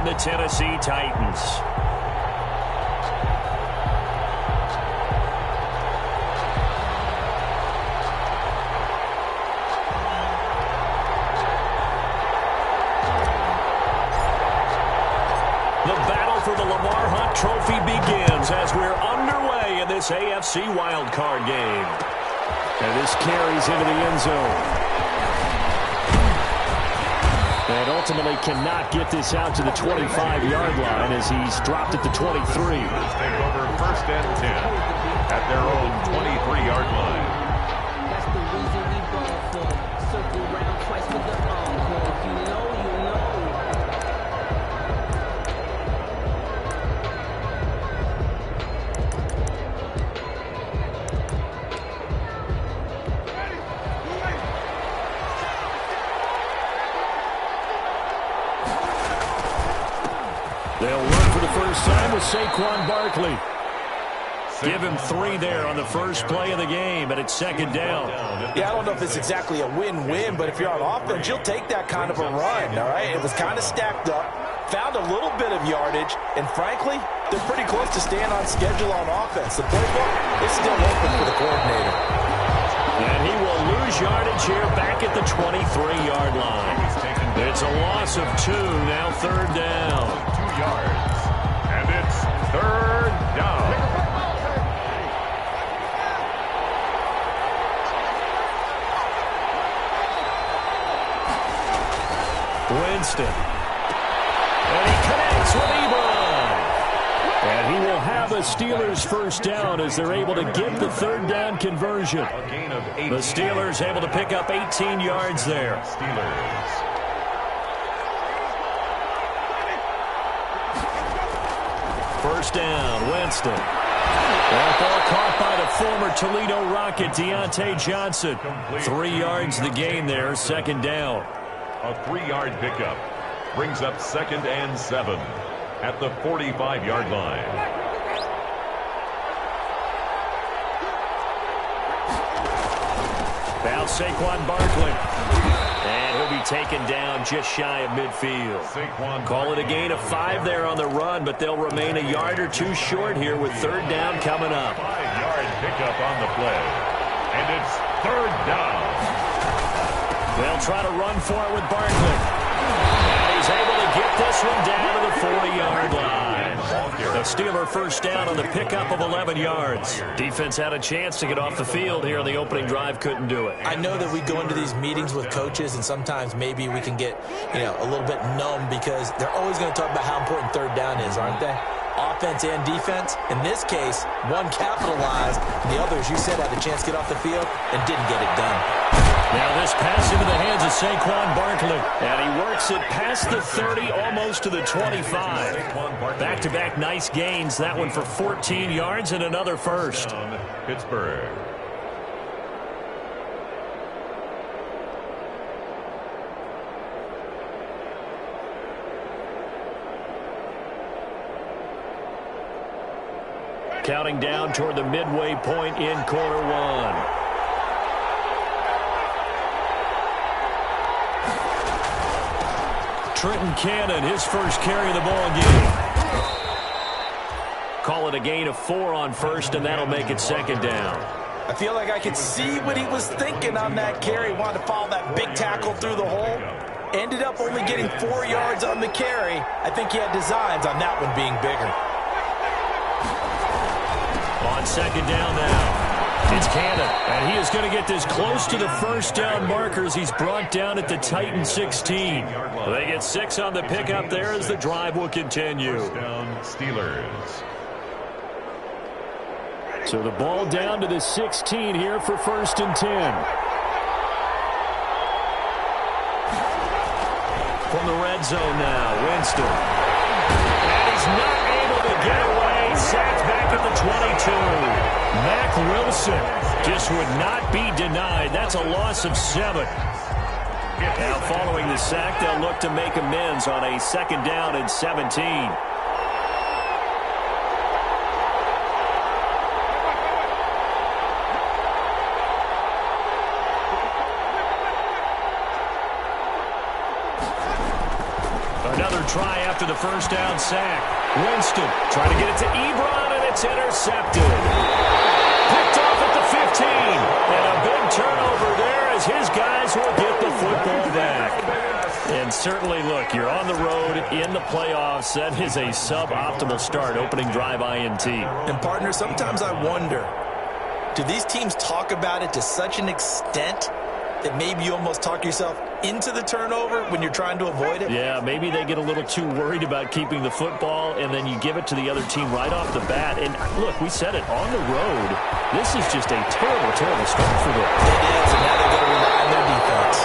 and the Tennessee Titans. The battle for the Lamar Hunt Trophy begins as we're underway in this AFC wildcard game. And this carries into the end zone. And ultimately cannot get this out to the 25-yard line as he's dropped it to 23. Take over 1st and 10 at their own 23-yard line. That's the reason we ball for. Circle round twice with the encore. If you know, you know. They'll run for the first time with Saquon Barkley. Give him 3 there on the first play of the game, and it's 2nd down. Yeah, I don't know if it's exactly a win-win, but if you're on offense, you'll take that kind of a run, all right? It was kind of stacked up, found a little bit of yardage, and frankly, they're pretty close to staying on schedule on offense. The playbook is still open for the coordinator. And he will lose yardage here back at the 23-yard line. It's a loss of 2, now 3rd down. 2 yards, and it's 3rd down. Winston. And he connects with Ebron. And he will have a Steelers first down as they're able to get the 3rd down conversion. The Steelers able to pick up 18 yards there. Steelers. First down, Winston. That ball caught by the former Toledo Rocket, Deontay Johnson. 3 yards the gain there, 2nd down. A 3-yard pickup brings up 2nd and 7 at the 45-yard line. Now Saquon Barkley. And he'll be taken down just shy of midfield. Call it a gain of 5 there on the run, but they'll remain a yard or 2 short here with 3rd down coming up. 5-yard pickup on the play. And it's 3rd down. They'll try to run for it with Barkley. And he's able to get this one down to the 40-yard line. The Steeler first down on the pickup of 11 yards. Defense had a chance to get off the field here on the opening drive, couldn't do it. I know that we go into these meetings with coaches, and sometimes maybe we can get, a little bit numb because they're always going to talk about how important 3rd down is, aren't they? Offense and defense. In this case, one capitalized, and the other, as you said, had a chance to get off the field and didn't get it done. Now this pass into the hands of Saquon Barkley. And he works it past the 30, almost to the 25. Back-to-back nice gains. That one for 14 yards and another first. Pittsburgh. Counting down toward the midway point in quarter 1. Trenton Cannon, his first carry of the ball game. Call it a gain of 4 on first, and that'll make it 2nd down. I feel like I could see what he was thinking on that carry. Wanted to follow that big tackle through the hole. Ended up only getting 4 yards on the carry. I think he had designs on that one being bigger. On 2nd down now. It's Cannon, and he is going to get this close to the first down markers. He's brought down at the Titan 16. They get 6 on the pickup there as the drive will continue. First down, Steelers. So the ball down to the 16 here for 1st and 10. From the red zone now, Winston. And he's not able to get away. Sacked back at the 22. Mack Wilson just would not be denied. That's a loss of 7. Now following the sack, they'll look to make amends on a 2nd down and 17. Another try after the first down sack. Winston trying to get it to Ebron, and it's intercepted. Picked off at the 15. And a big turnover there as his guys will get the football back. And certainly, look, you're on the road in the playoffs. That is a suboptimal start, opening drive INT. And, partner, sometimes I wonder, do these teams talk about it to such an extent that maybe you almost talk yourself into the turnover when you're trying to avoid it? Yeah, maybe they get a little too worried about keeping the football, and then you give it to the other team right off the bat. And, look, we said it, on the road, this is just a terrible, terrible start for them. It is, and now they've got to rely on their defense.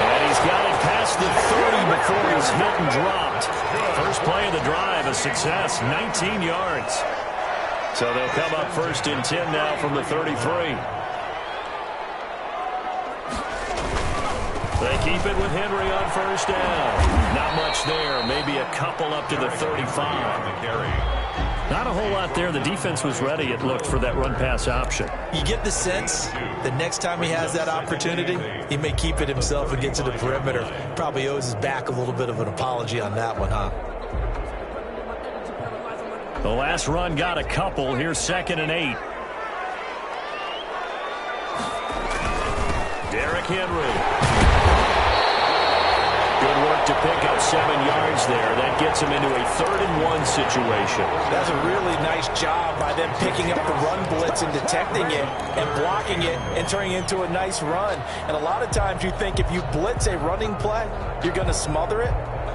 And he's got it past the 30 before he's hit and dropped. First play of the drive, a success, 19 yards. So they'll come up 1st and 10 now from the 33. They keep it with Henry on first down. Not much there. Maybe a couple up to the 35. Not a whole lot there. The defense was ready, it looked, for that run-pass option. You get the sense that next time he has that opportunity, he may keep it himself and get to the perimeter. Probably owes his back a little bit of an apology on that one, huh? The last run got a couple. Here's 2nd and 8. Derrick Henry. Good work to pick up 7 yards there. That gets him into a 3rd and 1 situation. That's a really nice job by them picking up the run blitz and detecting it and blocking it and turning it into a nice run. And a lot of times you think if you blitz a running play, you're going to smother it.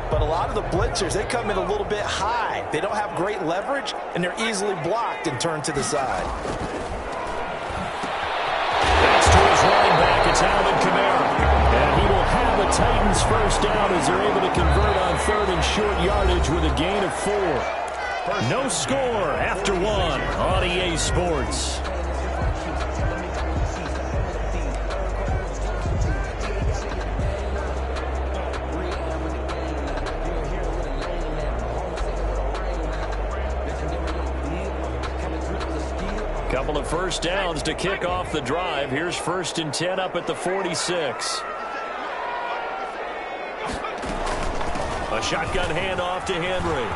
But a lot of the blitzers, they come in a little bit high. They don't have great leverage, and they're easily blocked and turned to the side. Thanks to his running back, it's Alvin Kamara. And he will have the Titans first down as they're able to convert on 3rd and short yardage with a gain of 4. No score after 1 on EA Sports. Couple of first downs to kick off the drive. Here's 1st and 10 up at the 46. A shotgun handoff to Henry.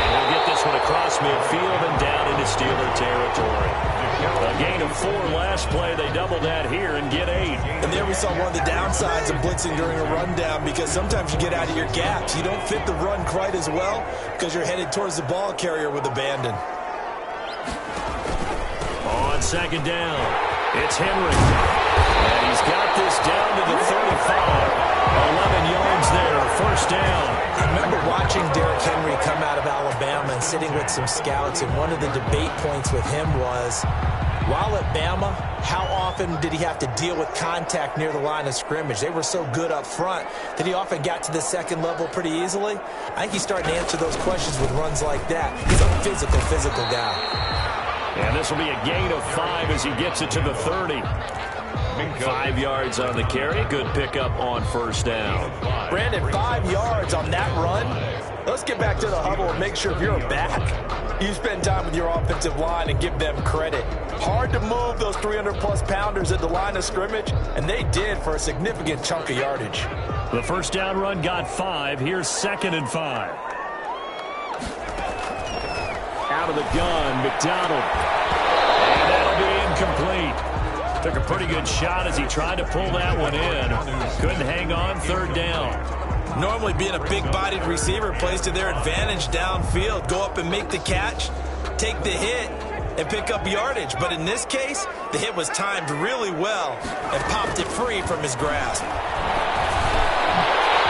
And he'll get this one across midfield and down into Steeler territory. A gain of 4 last play. They double that here and get 8. And there we saw one of the downsides of blitzing during a rundown, because sometimes you get out of your gaps. You don't fit the run quite as well because you're headed towards the ball carrier with abandon. On 2nd down, it's Henry. And he's got this down to the 35. 11 yards there, 1st down. I remember watching Derrick Henry come out of Alabama and sitting with some scouts, and one of the debate points with him was, while at Bama, how often did he have to deal with contact near the line of scrimmage? They were so good up front that he often got to the 2nd level pretty easily. I think he's starting to answer those questions with runs like that. He's a physical guy. And this will be a gain of 5 as he gets it to the 30. 5 yards on the carry. Good pickup on 1st down. Brandon, 5 yards on that run. Let's get back to the huddle and make sure if you're a back, you spend time with your offensive line and give them credit. Hard to move those 300-plus pounders at the line of scrimmage, and they did for a significant chunk of yardage. The 1st down run got 5. Here's 2nd and 5. Out of the gun, McDonald. And that'll be incomplete. Took a pretty good shot as he tried to pull that one in. Couldn't hang on, 3rd down. Normally being a big-bodied receiver plays to their advantage downfield. Go up and make the catch, take the hit, and pick up yardage. But in this case, the hit was timed really well and popped it free from his grasp.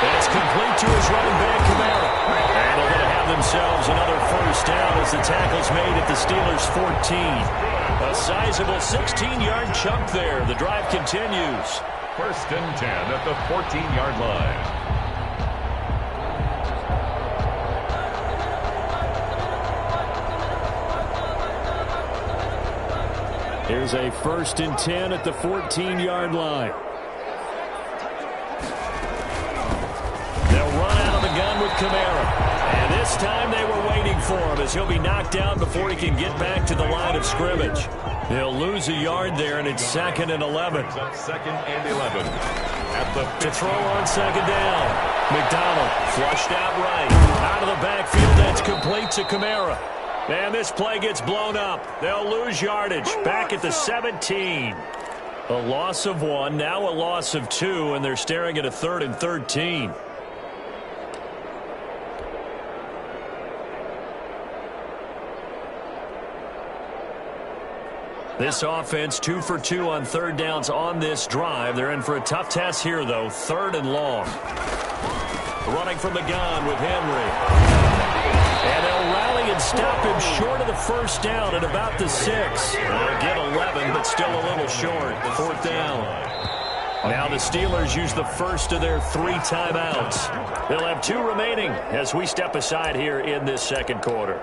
That's complete to his running back, Kamara. And they're going to have themselves another 1st down as the tackle's made at the Steelers' 14. A sizable 16-yard chunk there. The drive continues. 1st and 10 at the 14-yard line. Here's a 1st and 10 at the 14-yard line. They'll run out of the gun with Kamara. And this time they were waiting for him as he'll be knocked down before he can get back to the line of scrimmage. He'll lose a yard there, and it's 2nd and 11. 2nd and 11. At the to throw on 2nd down. McDonald flushed out right. Out of the backfield, that's complete to Kamara. And this play gets blown up. They'll lose yardage. Back at the 17. A loss of 1, now a loss of 2, and they're staring at a 3rd and 13. This offense 2 for 2 on 3rd downs on this drive. They're in for a tough test here, though. 3rd and long. Running from the gun with Henry. And they'll rally and stop him short of the 1st down at about the 6. They'll get 11, but still a little short. 4th down. Now the Steelers use the first of their 3 timeouts. They'll have 2 remaining as we step aside here in this 2nd quarter.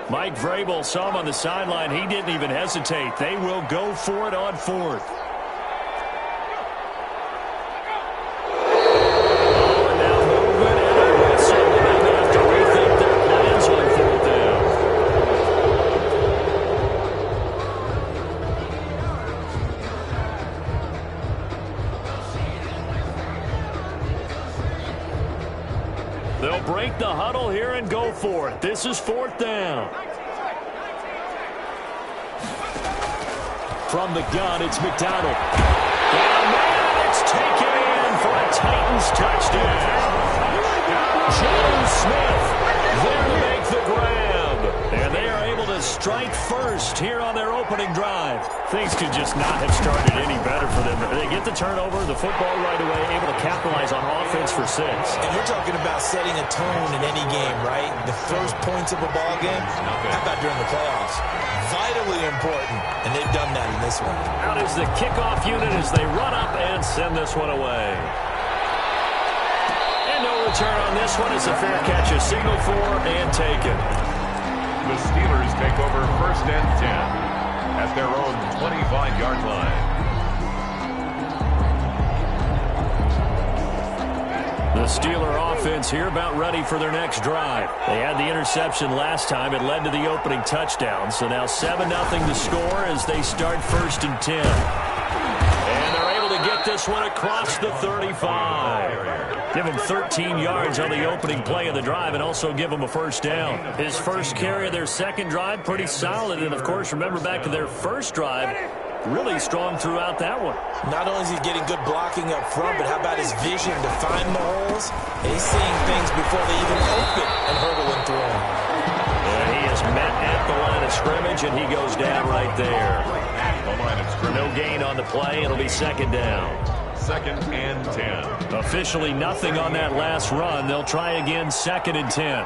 Mike Vrabel saw him on the sideline. He didn't even hesitate. They will go for it on 4th. Now moving and a whistle. They're going to have to rethink their plans on 4th down. They'll break the huddle here and go for it. This is 4th down. From the gun, it's McDonald. And man, it's taken in for a Titans touchdown. Joe Smith there to make the grab. And they are able to strike first here on their opening drive. Things could just not have started any better for them. They get the turnover, the football right away, able to capitalize on offense for 6. And we're talking about setting a tone in any game, right? The first points of a ball game. How about during the playoffs? Vitally important, and they've done that in this one. Out is the kickoff unit as they run up and send this one away. And no return on this one. It's a fair catch, a signal for and taken. The Steelers take over 1st and 10 at their own 25-yard line. The Steeler offense here about ready for their next drive. They had the interception last time. It led to the opening touchdown. So now 7-0 to score as they start 1st and 10. And they're able to get this one across the 35. Give him 13 yards on the opening play of the drive and also give him a 1st down. His first carry of their 2nd drive, pretty solid. And, of course, remember back to their 1st drive, really strong throughout that one. Not only is he getting good blocking up front, but how about his vision to find the holes? He's seeing things before they even open and hurdling through them. And he is met at the line of scrimmage, and he goes down right there. No gain on the play. It'll be 2nd down. 2nd and 10. Officially nothing on that last run. They'll try again 2nd and 10.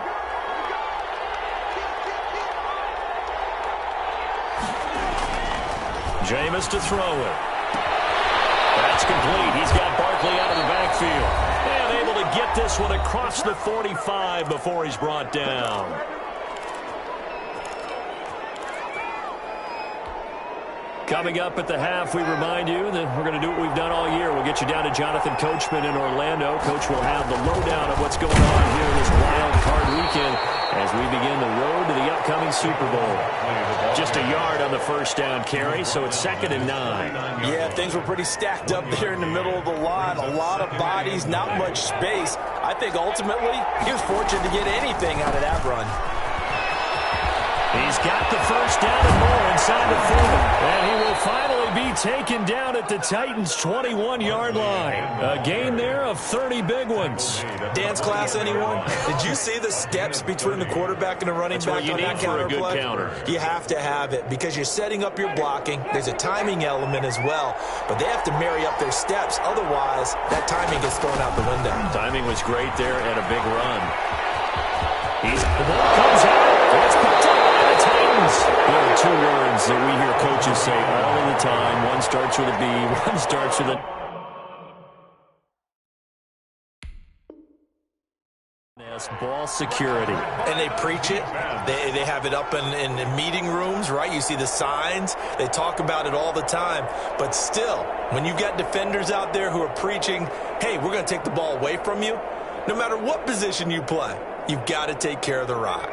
Jameis to throw it. That's complete. He's got Barkley out of the backfield. And able to get this one across the 45 before he's brought down. Coming up at the half, we remind you that we're going to do what we've done all year. We'll get you down to Jonathan Coachman in Orlando. Coach will have the lowdown of what's going on here this wild card weekend as we begin the road to the upcoming Super Bowl. Just a yard on the 1st down carry, so it's 2nd and 9. Yeah, things were pretty stacked up there in the middle of the line. A lot of bodies, not much space. I think ultimately he was fortunate to get anything out of that run. He's got the 1st down and more inside the 40. And he will finally be taken down at the Titans' 21-yard line. A gain there of 30 big ones. Dance class, anyone? Did you see the steps between the quarterback and the running back on that counter play? That's what you need for a good counter. You have to have it because you're setting up your blocking. There's a timing element as well. But they have to marry up their steps. Otherwise, that timing gets thrown out the window. Timing was great there and a big run. The ball comes out. It's picked up by the Titans. There are 2 words that we hear coaches say all of the time. One starts with a B, one starts with a... Ball security. And they preach it. They have it up in meeting rooms, right? You see the signs. They talk about it all the time. But still, when you've got defenders out there who are preaching, hey, we're going to take the ball away from you, No matter what position you play, you've got to take care of the rock.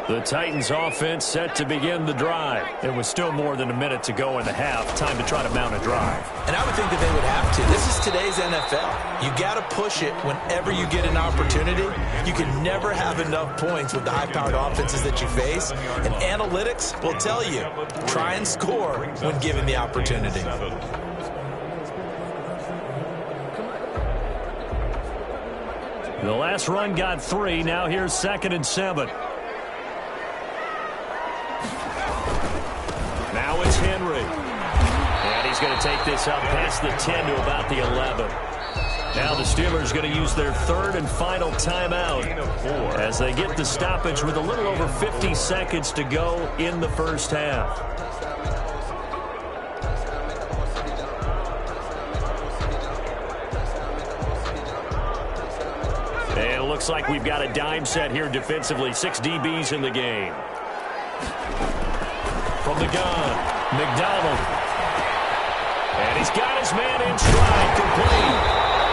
The Titans offense set to begin the drive. There was still more than a minute to go in the half. Time to try to mount a drive. And I would think that they would have to. This is today's NFL. You got to push it whenever you get an opportunity. You can never have enough points with the high-powered offenses that you face. And analytics will tell you, try and score when given the opportunity. The last run got 3. Now here's 2nd and 7. Now it's Henry. And he's going to take this up past the 10 to about the 11. Now the Steelers going to use their 3rd and final timeout as they get the stoppage with a little over 50 seconds to go in the first half. And it looks like we've got a dime set here defensively. 6 DBs in the game. From the gun, McDonald. And he's got his man in stride, complete.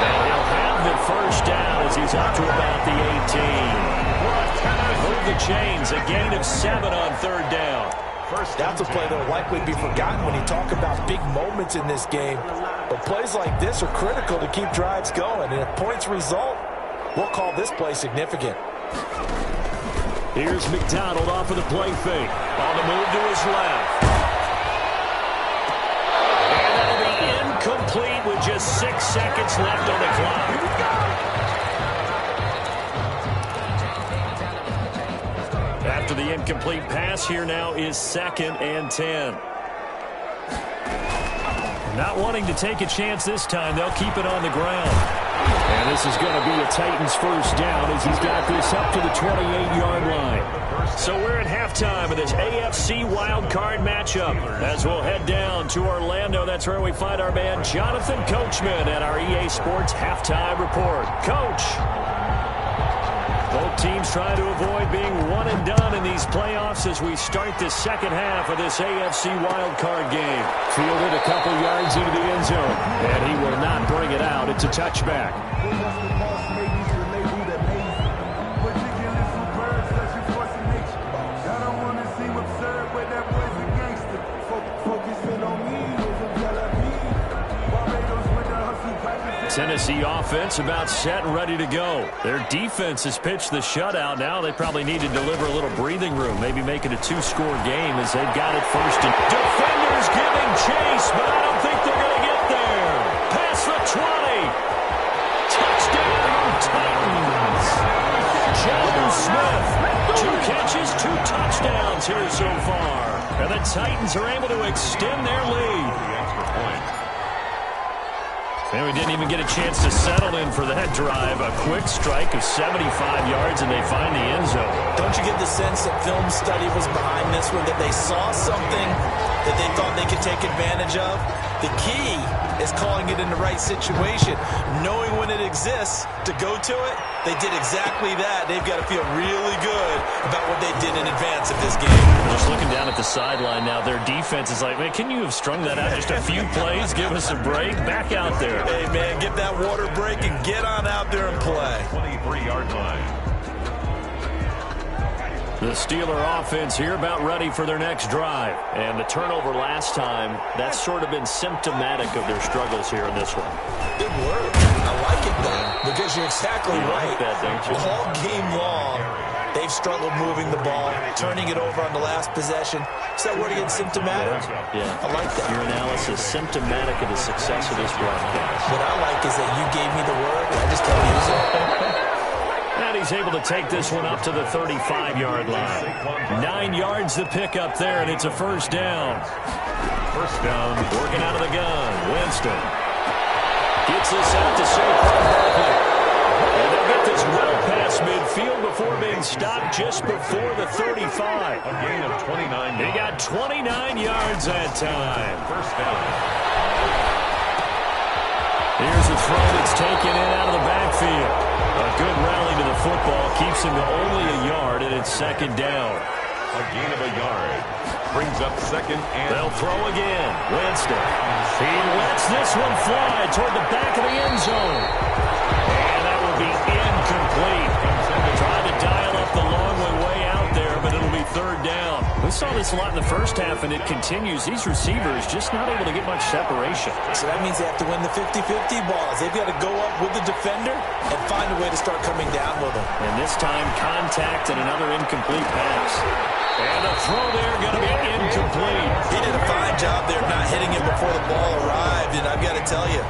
And he'll have the first down as he's up to about the 18. Move the chains, a gain of 7 on 3rd down. That's a play that will likely be forgotten when you talk about big moments in this game. But plays like this are critical to keep drives going. And if points result, we'll call this play significant. Here's McDonald off of the play fake. On the move to his left. And that'll be incomplete with just 6 seconds left on the clock. After the incomplete pass, here now is 2nd and 10. Not wanting to take a chance this time, they'll keep it on the ground. And this is going to be a Titans first down as he's got this up to the 28-yard line. So we're at halftime of this AFC wildcard matchup as we'll head down to Orlando. That's where we find our man Jonathan Coachman at our EA Sports Halftime Report. Coach, both teams trying to avoid being one and done in these playoffs as we start the second half of this AFC wildcard game. Fielded a couple yards into the end zone, and he will not bring it out. It's a touchback. Tennessee offense about set and ready to go. Their defense has pitched the shutout. Now they probably need to deliver a little breathing room, maybe make it a 2-score game as they've got it first. And defenders giving chase, but I don't think they're going to get there. Past the 20. Touchdown, Titans. John Smith, 2 catches, 2 touchdowns here so far. And the Titans are able to extend their lead. And we didn't even get a chance to settle in for that drive. A quick strike of 75 yards, and they find the end zone. Don't you get the sense that film study was behind this one, that they saw something that they thought they could take advantage of? The key is calling it in the right situation, knowing when it exists to go to it. They did exactly that. They've got to feel really good about what they did in advance of this game. Just looking down at the sideline now, their defense is like, man, can you have strung that out just a few plays? Give us a break. Back out there. Hey, man, get that water break and get on out there and play. 23-yard line. The Steeler offense here about ready for their next drive. And the turnover last time, that's sort of been symptomatic of their struggles here in this one. Good word. I like it, though, because you're exactly right. Like that, don't you? All game long, they've struggled moving the ball, turning it over on the last possession. Is that word again, symptomatic? Yeah. I like that. Your analysis, symptomatic of the success of this broadcast. What I like is that you gave me the word, and I just kept using it. And he's able to take this one up to the 35-yard line. 9 yards to pick up there, and it's a first down. First down, working out of the gun. Winston gets this out to Saquon Barkley. And they'll get this well past midfield before being stopped just before the 35. A gain of 29 yards. He got 29 yards that time. First down. Here's a throw that's taken in out of the backfield. A good rally to the football keeps him to only a yard, and it's second down. A gain of a yard. Brings up second and... They'll throw again. Winston. He lets this one fly toward the back of the end zone. And that will be incomplete. Trying to dial up the long way out there, but it'll be third down. We saw this a lot in the first half, and it continues. These receivers just not able to get much separation. So that means they have to win the 50-50 balls. They've got to go up with the defender and find a way to start coming down with them. And this time, contact and another incomplete pass. And the throw there going to be incomplete. He did a fine job there not hitting him before the ball arrived, and I've got to tell you,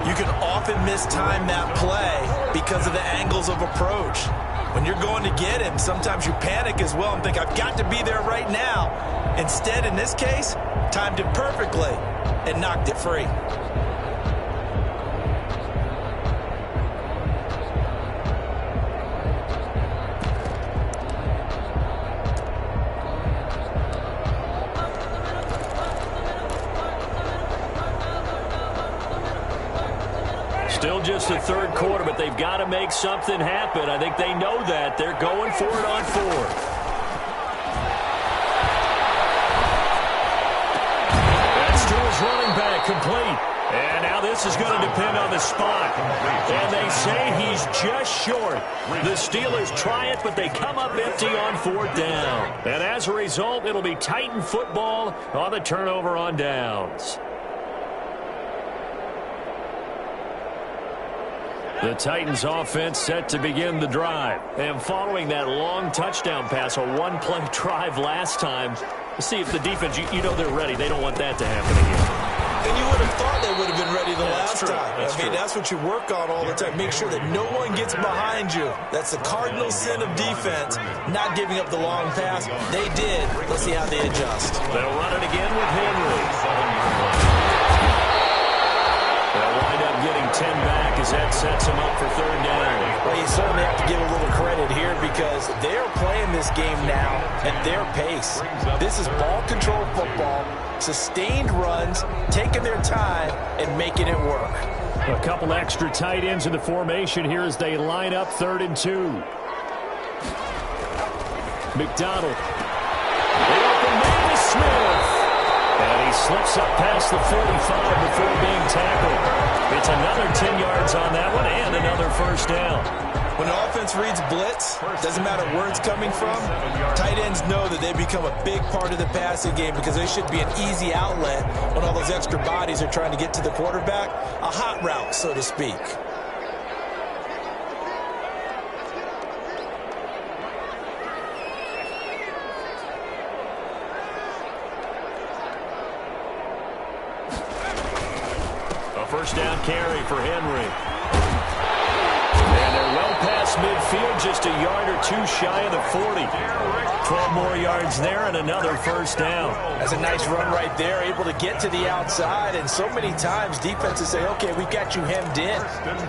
you can often mistime that play because of the angles of approach. When you're going to get him, sometimes you panic as well and think, I've got to be there right now. Instead, in this case, timed it perfectly and knocked it free. Still just the third quarter, but they've got to make something happen. I think they know that. They're going for it on fourth. That's to his running back, complete. And now this is going to depend on the spot. And they say he's just short. The Steelers try it, but they come up empty on fourth down. And as a result, it'll be Titan football on the turnover on downs. The Titans offense set to begin the drive. And following that long touchdown pass, a one-play drive last time, let's see if the defense, you know they're ready. They don't want that to happen again. And you would have thought they would have been ready the last time. That's what you work on all the time. Make sure that no one gets behind you. That's the cardinal sin of defense, not giving up the long pass. They did. Let's see how they adjust. They'll run it again with Henry. They'll wind up getting 10 back as that sets them up for third down. Well, you certainly have to give a little credit here because they're playing this game now at their pace. This is ball control football, sustained runs, taking their time, and making it work. A couple extra tight ends in the formation here as they line up 3rd and 2. McDonald. The open man to Smith. And he slips up past the 45 before being tackled. It's another 10 yards on that one and another first down. When an offense reads blitz, doesn't matter where it's coming from, tight ends know that they become a big part of the passing game because they should be an easy outlet when all those extra bodies are trying to get to the quarterback. A hot route, so to speak. First down carry for Henry. And they're well past midfield, just a yard or two shy of the 40. 12 more yards there and another first down. That's a nice run right there, able to get to the outside. And so many times defenses say, okay, we've got you hemmed in.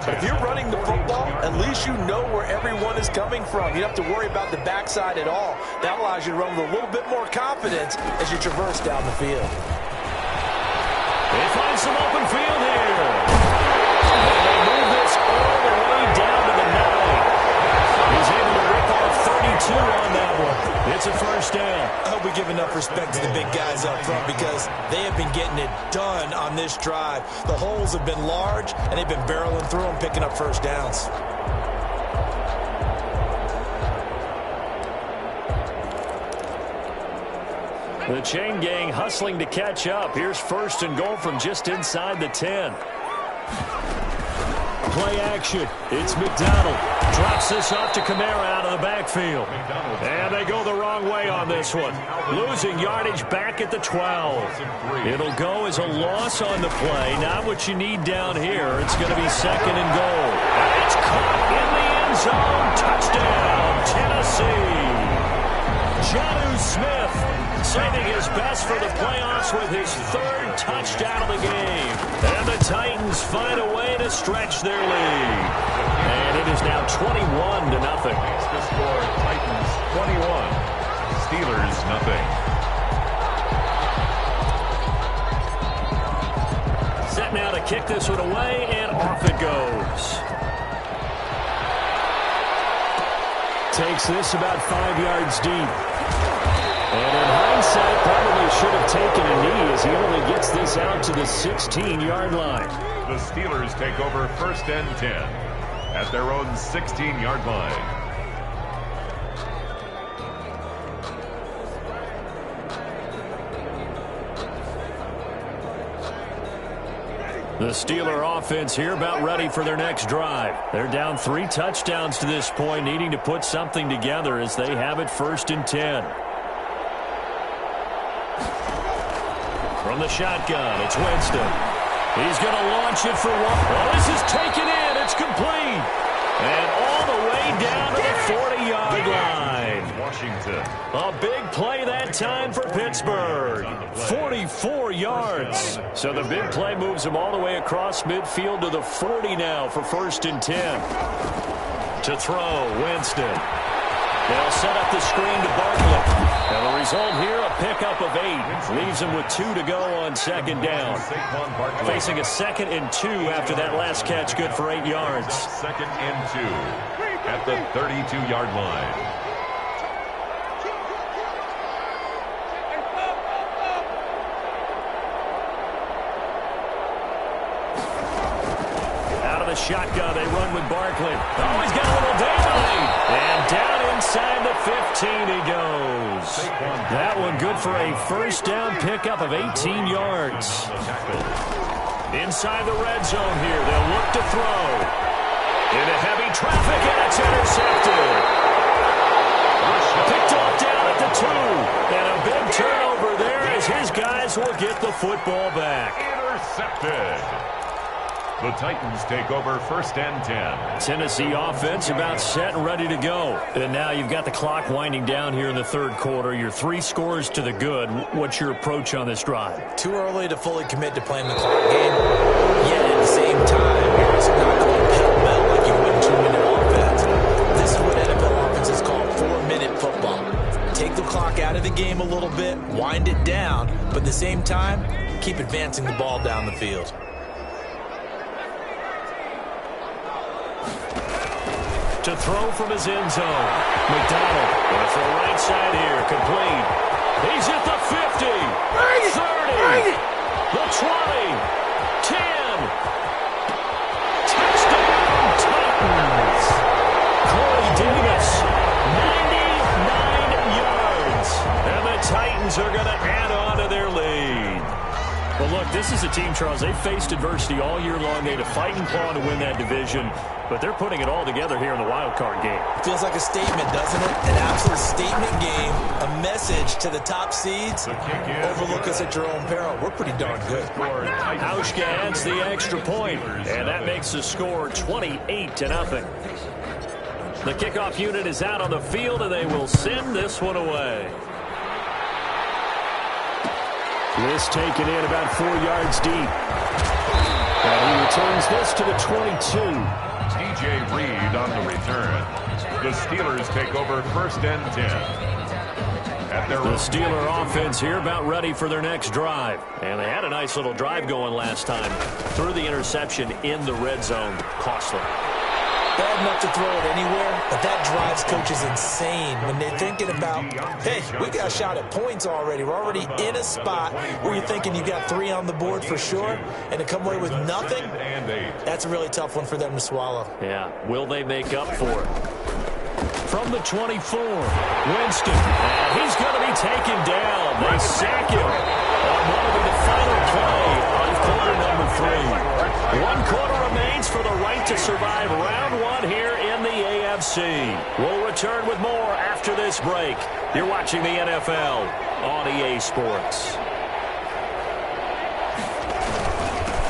But if you're running the football, at least you know where everyone is coming from. You don't have to worry about the backside at all. That allows you to run with a little bit more confidence as you traverse down the field. They find some open field here. And they move this all the way down to the 9. He's able to rip off 32 on that one. It's a first down. I hope we give enough respect to the big guys up front because they have been getting it done on this drive. The holes have been large, and they've been barreling through them, picking up first downs. The chain gang hustling to catch up. Here's 1st and goal from just inside the 10. Play action. It's McDonald. Drops this off to Kamara out of the backfield. And they go the wrong way on this one. Losing yardage back at the 12. It'll go as a loss on the play. Not what you need down here. It's going to be 2nd and goal. And it's caught in the end zone. Touchdown, Tennessee. Jonnu Smith saving his best for the playoffs with his 3rd touchdown of the game. And the Titans find a way to stretch their lead. And it is now 21-0. The score, Titans 21, Steelers nothing. Set now to kick this one away, and off it goes. Takes this about 5 yards deep. And in hindsight, probably should have taken a knee as he only gets this out to the 16-yard line. The Steelers take over 1st and 10 at their own 16-yard line. The Steeler offense here about ready for their next drive. They're down 3 touchdowns to this point, needing to put something together as they have it 1st and 10. From the shotgun, it's Winston. He's going to launch it for one. Oh, this is taken in. It's complete. And all the way down to the 40-yard line. Washington. A big play that time for Pittsburgh. 44 yards. So the big play moves them all the way across midfield to the 40 now for 1st and 10. To throw, Winston. They'll set up the screen to Barkley. And the result here, a pickup of 8. Leaves them with 2 to go on 2nd down. Facing a 2nd and 2 after that last catch, good for 8 yards. 2nd and 2 at the 32-yard line. The shotgun, they run with Barkley. Oh, he's got a little daylight. And down inside the 15 he goes. That one good for a 1st down pickup of 18 yards. Inside the red zone here, they'll look to throw. Into heavy traffic, and it's intercepted. Picked off down at the 2. And a big turnover there as his guys will get the football back. Intercepted. The Titans take over 1st and 10. Tennessee offense about set and ready to go. And now you've got the clock winding down here in the 3rd quarter. Your 3 scores to the good. What's your approach on this drive? Too early to fully commit to playing the clock game. Yet at the same time, you're just not going pell-mell like you would in 2-minute offense. This is what NFL offenses call 4-minute football. Take the clock out of the game a little bit, wind it down, but at the same time, keep advancing the ball down the field. To throw from his end zone. McDonald going to throw right side here. Complete. He's at the 50. 30. The 20. 10. Touchdown Titans. Corey Davis. 99 yards. And the Titans are going to add on to their lead. Well, look, this is a team, Charles, they faced adversity all year long. They had to fight and claw to win that division, but they're putting it all together here in the wild card game. Feels like a statement, doesn't it? An absolute statement game, a message to the top seeds. Overlook us at your own peril. We're pretty darn good. Hauschka adds the extra point, and that makes the score 28-0. The kickoff unit is out on the field, and they will send this one away. This taken in about 4 yards deep. And he returns this to the 22. DJ Reed on the return. The Steelers take over 1st and 10. The Steeler offense here about ready for their next drive. And they had a nice little drive going last time. Threw the interception in the red zone. Costly. Bad enough to throw it anywhere, but that drives coaches insane when they're thinking about, hey, we got a shot at points already. We're already in a spot where you're thinking you got 3 on the board for sure, and to come away with nothing, that's a really tough one for them to swallow. Yeah, will they make up for it? From the 24, Winston, and he's going to be taken down. They sack him on what will be the final play of quarter number 3. 1 quarter remains for the right to survive round 1 here in the AFC. We'll return with more after this break. You're watching the NFL on EA Sports.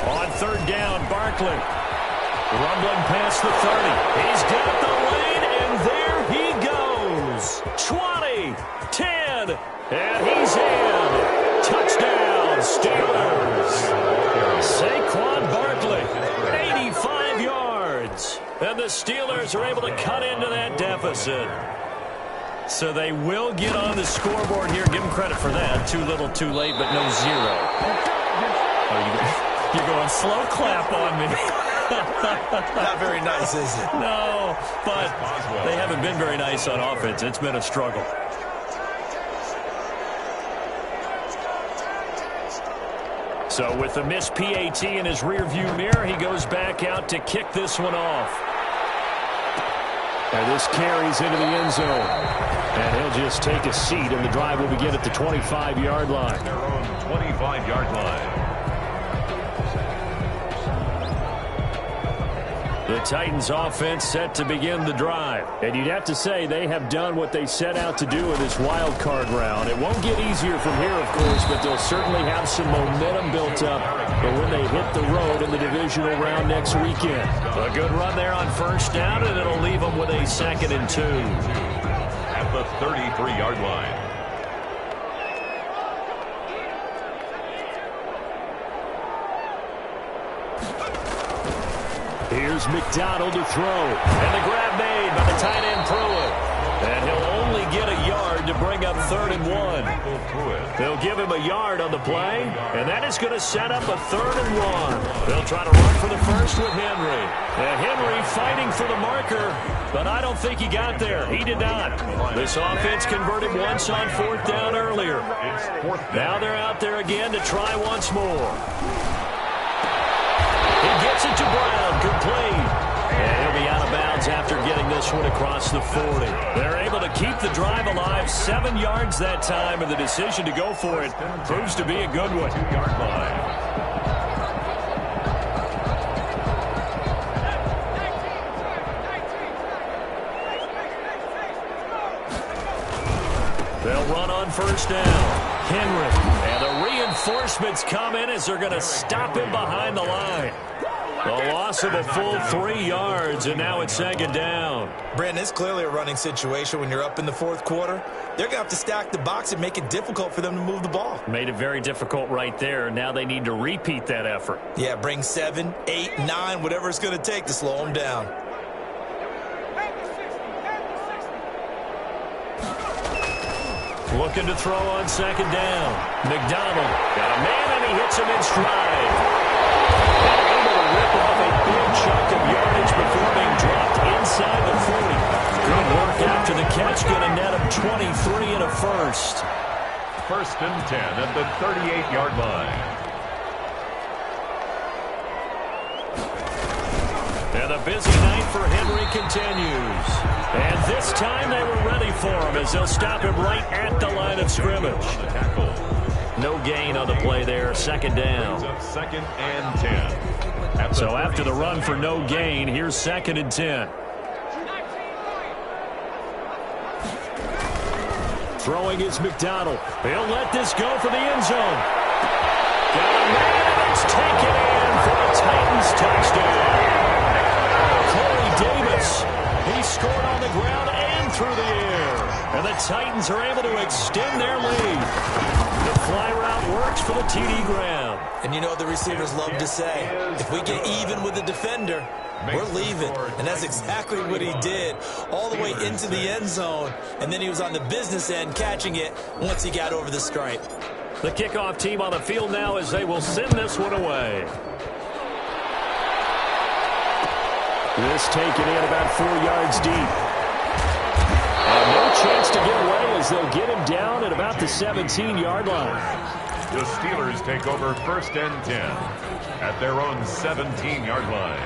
On 3rd down, Barkley. Rumbling past the 30. He's got the lane, and there he goes. 20, 10, and he's in. Touchdown, Steelers. Saquon Barkley, 85 yards. And the Steelers are able to cut into that deficit. So they will get on the scoreboard here. Give them credit for that. Too little, too late, but no 0. Oh, you're going slow clap on me. Not very nice, is it? No, but they haven't been very nice on offense. It's been a struggle. So with the missed PAT in his rearview mirror, he goes back out to kick this one off. And this carries into the end zone. And he'll just take a seat, and the drive will begin at the 25-yard line. Their own 25-yard line. The Titans offense set to begin the drive. And you'd have to say they have done what they set out to do in this wild card round. It won't get easier from here, of course, but they'll certainly have some momentum built up. But when they hit the road in the divisional round next weekend. A good run there on first down, and it'll leave them with a 2nd and 2. At the 33-yard line. Here's McDonald to throw. And the grab made by the tight end Pruitt. And he'll only get a yard to bring up 3rd and 1. They'll give him a yard on the play, and that is going to set up a 3rd and 1. They'll try to run for the first with Henry. And Henry fighting for the marker, but I don't think he got there. He did not. This offense converted once on 4th down earlier. Now they're out there again to try once more. He gets it to Brown, complete. And he'll be out of bounds after getting this one across the 40. They're able to keep the drive alive, 7 yards that time, and the decision to go for it proves to be a good one. 2-yard line. They'll run on first down. Henry, and the reinforcements come in as they're going to stop him behind the line. A loss of a full 3 yards, and now it's 2nd down. Brandon, it's clearly a running situation when you're up in the 4th quarter. They're going to have to stack the box and make it difficult for them to move the ball. Made it very difficult right there. Now they need to repeat that effort. Yeah, bring 7, 8, 9, whatever it's going to take to slow them down. Looking to throw on 2nd down. McDonald got a man, and he hits him in stride. And able to rip off a big chunk of yardage before being dropped inside the 40. Good work after the catch. Going to net him 23 and a first. 1st and 10 at the 38-yard line. And the busy night for Henry continues. And this time they were ready for him as they'll stop him right at the line of scrimmage. No gain on the play there, 2nd down. 2nd and 10. So after the run for no gain, here's 2nd and 10. Throwing is McDonald. He'll let this go for the end zone. Got a man, and it's taken in for the Titans touchdown. Davis, he scored on the ground and through the air. And the Titans are able to extend their lead. The fly route works for the TD ground. And you know what the receivers love to say? If we get even with the defender, we're leaving. And that's exactly what he did, all the way into the end zone. And then he was on the business end catching it once he got over the stripe. The kickoff team on the field now as they will send this one away. This taken in about 4 yards deep. And no chance to get away as they'll get him down at about the 17-yard line. The Steelers take over 1st and 10 at their own 17-yard line.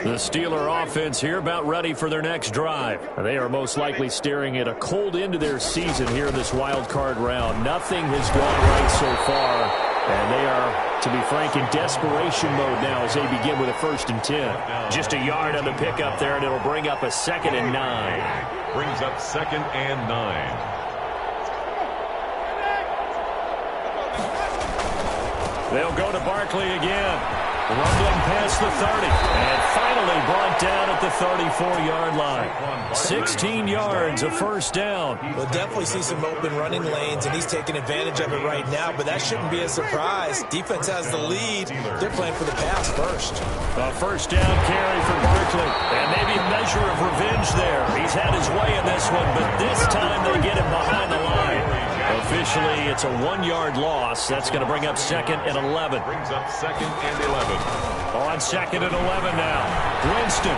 The Steeler offense here about ready for their next drive. They are most likely staring at a cold end to their season here in this wild card round. Nothing has gone right so far. And they are, to be frank, in desperation mode now as they begin with a 1st and 10. Just a yard on the pickup there, and it'll bring up a 2nd and 9. Brings up 2nd and 9. They'll go to Barkley again. Rumbling past the 30. And finally brought down at the 34-yard line. 16 yards, a 1st down. We'll definitely see some open running lanes, and he's taking advantage of it right now, but that shouldn't be a surprise. Defense has the lead. They're playing for the pass first. A 1st down carry for Barkley. And maybe a measure of revenge there. He's had his way in this one, but this time they get him behind the line. Officially, it's a 1-yard loss. That's going to bring up 2nd and 11. Brings up 2nd and 11. On 2nd and 11 now. Winston.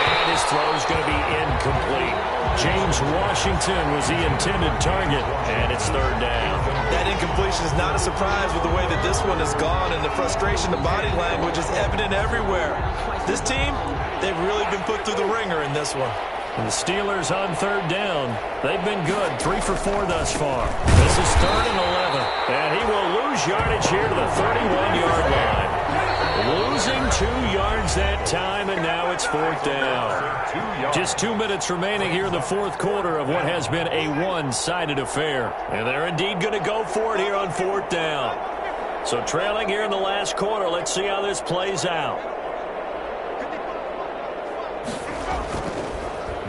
And his throw is going to be incomplete. James Washington was the intended target, and it's third down. That incompletion is not a surprise with the way that this one has gone, and the frustration, the body language is evident everywhere. This team, they've really been put through the ringer in this one. And the Steelers on third down. They've been good, 3 for 4 thus far. This is 3rd and 11, and he will lose yardage here to the 31-yard line. Losing 2 yards that time, and now it's 4th down. Just 2 minutes remaining here in the 4th quarter of what has been a one-sided affair. And they're indeed going to go for it here on 4th down. So trailing here in the last quarter, let's see how this plays out.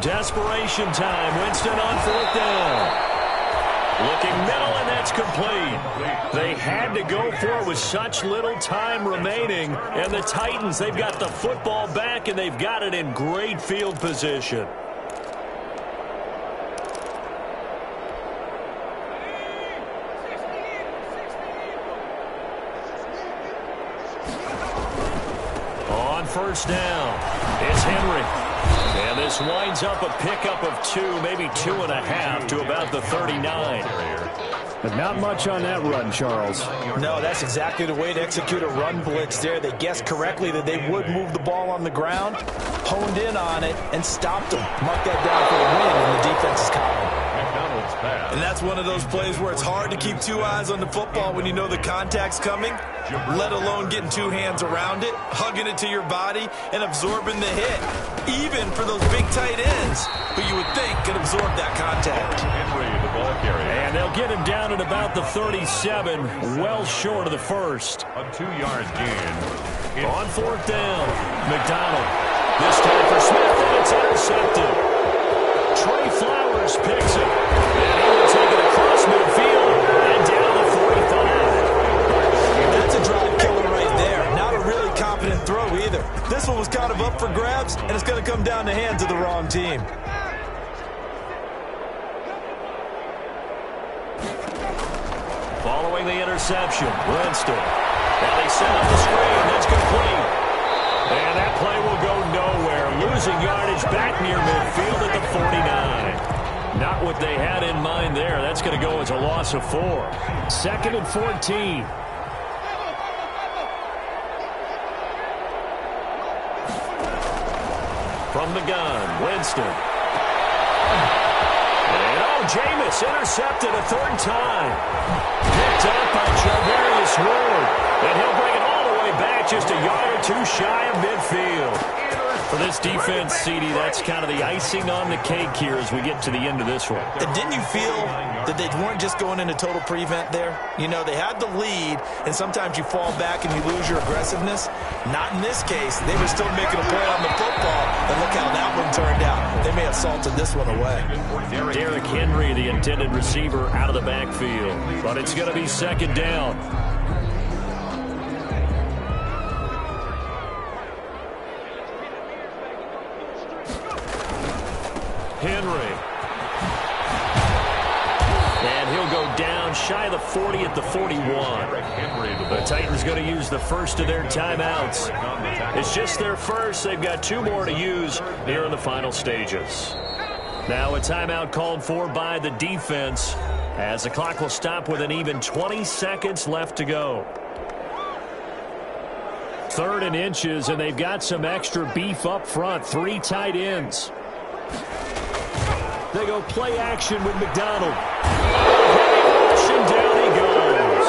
Desperation time. Winston on 4th down. Looking middle, and that's complete. They had to go for it with such little time remaining. And the Titans, they've got the football back, and they've got it in great field position. On 1st down, it's Henry. And this winds up a pickup of 2, maybe 2.5 to about the 39. But not much on that run, Charles. No, that's exactly the way to execute a run blitz there. They guessed correctly that they would move the ball on the ground, honed in on it, and stopped them. Mark that down for a win in the defense's column. And that's one of those plays where it's hard to keep 2 eyes on the football when you know the contact's coming, let alone getting 2 hands around it, hugging it to your body, and absorbing the hit. Even for those big tight ends who you would think could absorb that contact. Henry, the ball carrier. And they'll get him down at about the 37, well short of the first. A 2-yard gain. On 4th down, McDonald. This time for Smith, and it's intercepted. Trey Flowers picks it, and he will take it across midfield and down the 45. That's a drive killer right there. Not a really competent throw either. This one was kind of up for grabs, and it's going to come down the hands of the wrong team. Following the interception, Winston. Now they set up the screen. That's complete. And that play will go nowhere. Losing yardage back near midfield at the 49. Not what they had in mind there. That's going to go as a loss of 4. 2nd and 14. From the gun, Winston. And Jameis intercepted a 3rd time. Picked up by Charvarius Ward. And he'll bring it all the way back just a yard or 2 shy of midfield. For this defense, CD, that's kind of the icing on the cake here as we get to the end of this one. And didn't you feel that they weren't just going into total prevent there? You know, they had the lead, and sometimes you fall back and you lose your aggressiveness. Not in this case. They were still making a play on the football, and look how that one turned out. They may have salted this one away. Derrick Henry, the intended receiver, out of the backfield. But it's going to be 2nd down. Henry. And he'll go down shy of the 40 at the 41. The Titans going to use the first of their timeouts. It's just their first. They've got 2 more to use here in the final stages. Now a timeout called for by the defense as the clock will stop with an even 20 seconds left to go. 3rd and inches, and they've got some extra beef up front. 3 tight ends. They go play action with McDonald. And down he goes.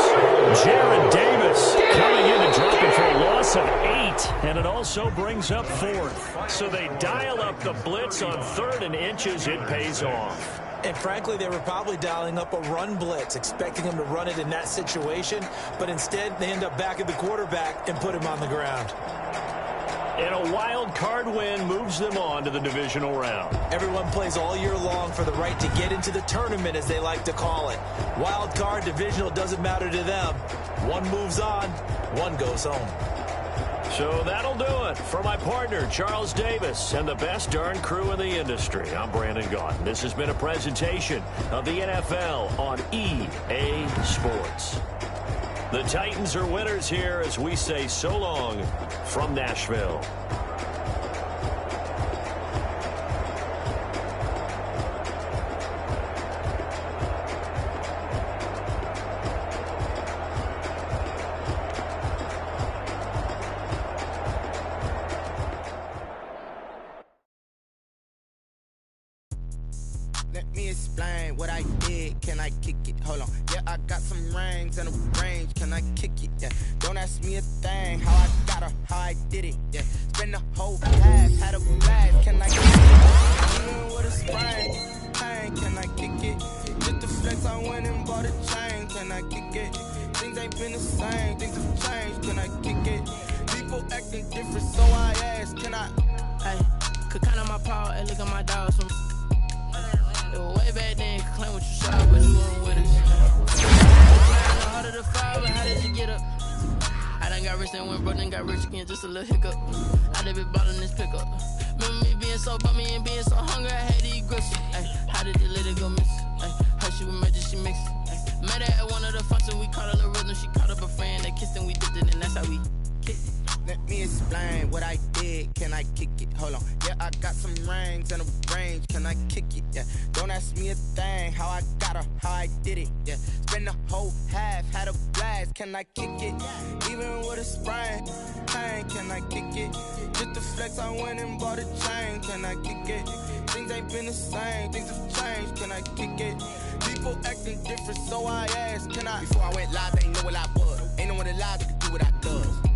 Jared Davis coming in and dropping for a loss of 8. And it also brings up 4th. So they dial up the blitz on 3rd and inches. It pays off. And frankly, they were probably dialing up a run blitz, expecting him to run it in that situation. But instead, they end up back at the quarterback and put him on the ground. And a wild card win moves them on to the divisional round. Everyone plays all year long for the right to get into the tournament, as they like to call it. Wild card, divisional, doesn't matter to them. One moves on, one goes home. So that'll do it for my partner, Charles Davis, and the best darn crew in the industry. I'm Brandon Gaudin. This has been a presentation of the NFL on EA Sports. The Titans are winners here as we say so long from Nashville. Let me explain what I did. Can I kick it? Hold on. Yeah, I got some rings and a range. Can I kick it? Yeah. Don't ask me a thing. How I got her, how I did it. Yeah. Spend the whole half, had a blast. Can I kick it? Even with a sprain. Pain, can I kick it? Just the flex, I went and bought a chain. Can I kick it? Things ain't been the same. Things have changed. Can I kick it? People acting different, so I ask. Can I? Hey, could count on my power and look at my dogs from. It was way back then, could claim what you saw, but you weren't with us. Harder to fall, but how did you get up? I done got rich and went broke, then got rich again, just a little hiccup. I done been ballin' this pickup. Remember me being so bummy and being so hungry, I had to eat grits. Ay, how did the lady go miss? Ay, her she was magic, she mixed. Ay, met her at one of the functions, we caught a little rhythm, she caught up a friend, they kissed and we dipped it, and that's how we kicked it. Let me explain what I did. Can I kick it? Hold on. Yeah, I got some rings and a range. Can I kick it? Yeah. Don't ask me a thing. How I got her, how I did it. Yeah. Spend the whole half, had a blast. Can I kick it? Even with a sprain. Pain, can I kick it? Just the flex, I went and bought a chain. Can I kick it? Things ain't been the same. Things have changed. Can I kick it? People acting different, so I asked. Can I? Before I went live, they ain't know what I was. Ain't no one alive that could do what I does.